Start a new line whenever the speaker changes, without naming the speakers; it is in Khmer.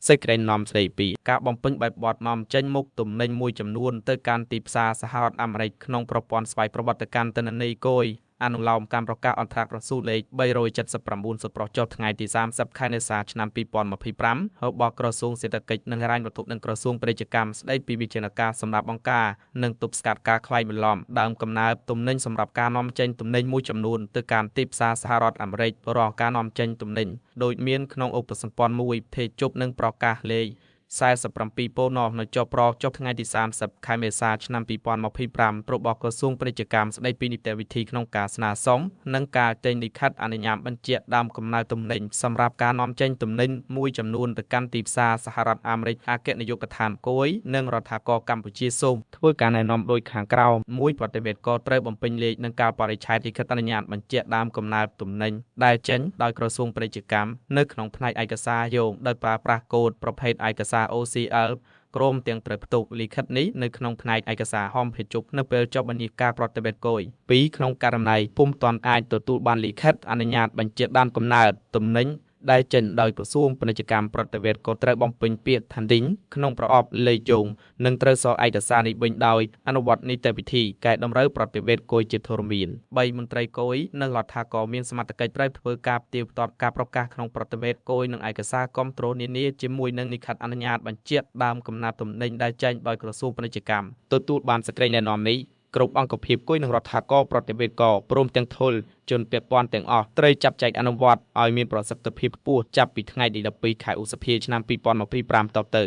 សេចក្តីនាំស្តីពីការបំពេញបែបបទនាំចេញមុខទំនិញមួយចំនួនទៅកាន់ទីផ្សារសហរដ្ឋអាមេរិកក្នុងប្រព័ន្ធស្វ័យប្រវត្តិកម្មទិន្នន័យគយអនុលោមកម្មប្រកាសអន្តរក្រសួងលេខ379សុប្រចុះថ្ងៃទី30ខែមេសាឆ្នាំ2025របស់ក្រសួងសេដ្ឋកិច្ចនិងហិរញ្ញវត្ថុនិងក្រសួងពាណិជ្ជកម្មស្តីពីវិធានការសម្រាប់បង្ការនិងទប់ស្កាត់ការក្លែងបន្លំដើមកំណើតទំនិញសម្រាប់ការនាំចេញទំនិញមួយចំនួនទៅកាន់ទីផ្សារសហរដ្ឋអាមេរិករកការនាំចេញទំនិញដោយមានក្នុងឧបសម្ព័ន្ធមួយភេទជប់និងប្រកាសលេខ47ពោណនៅចុះប្រចុះថ្ងៃទី30ខែមេសាឆ្នាំ2025របស់ក្រសួងពាណិជ្ជកម្មស្តីពីនីតិវិធីក្នុងការស្នើសុំនិងការចេញលិខិតអនុញ្ញាតបញ្ជាក់ដើមកំណើតទំនិញសម្រាប់ការនាំចេញទំនិញមួយចំនួនទៅកាន់ទីផ្សារសហរដ្ឋអាមេរិកអគ្គនាយកដ្ឋានគយនិងរដ្ឋាភិបាលកម្ពុជាសូមធ្វើការណែនាំដោយខាងក្រោមមួយប្រតិវេតក៏ត្រូវបំពេញលេខនិងកាលបរិច្ឆេទលិខិតអនុញ្ញាតបញ្ជាក់ដើមកំណើតទំនិញដែលចេញដោយក្រសួងពាណិជ្ជកម្មនៅក្នុងផ្នែកឯកសារយោងដោយប្រើប្រាស់កូដប្រភេទឯកសារOCL ក្រមទាំងត្រូវផ្ទុកលិខិតនេះនៅក្នុងផ្នែកឯកសារហមភេទជប់នៅពេលចប់បញ្ញការប្រតិបត្តិគយ2ក្នុងករណីពុំទាន់អាចទទួលបានលិខិតអនុញ្ញាតបញ្ជាក់ដើមកំណើតទំនិញដែលចេញដោយក្រសួងពាណិជ្ជកម្មប្រតិវេតក៏ត្រូវបំពេញពាក្យថាឌីងក្នុងប្រអប់លេខយោងនិងត្រូវសរឯកសារនេះវិញដោយអនុវត្តនីតិវិធីកែតម្រូវប្រតិវេតគយជាធរមាន3មន្ត្រីគយនិងរដ្ឋាភិបាលមានសមត្ថកិច្ចត្រូវធ្វើការផ្ទៀងផ្ទាត់ការប្រកាសក្នុងប្រតិវេតគយនិងឯកសារគាំទ្រនានាជាមួយនឹងលិខិតអនុញ្ញាតបញ្ជាក់ដើមកំណើតទំនិញដែលចេញដោយក្រសួងពាណិជ្ជកម្មទទួលបានសេចក្តីណែនាំនេះគ្រប់អង្គភាពគយនឹងរដ្ឋាភិបាលប្រតិវេតក៏ព្រមទាំងធុលជនពាក់ព័ន្ធទាំងអស់ត្រូវចាប់ចែកអនុវត្តឲ្យមានប្រសិទ្ធភាពខ្ពស់ចាប់ពីថ្ងៃទី12ខែឧសភាឆ្នាំ2025តទៅ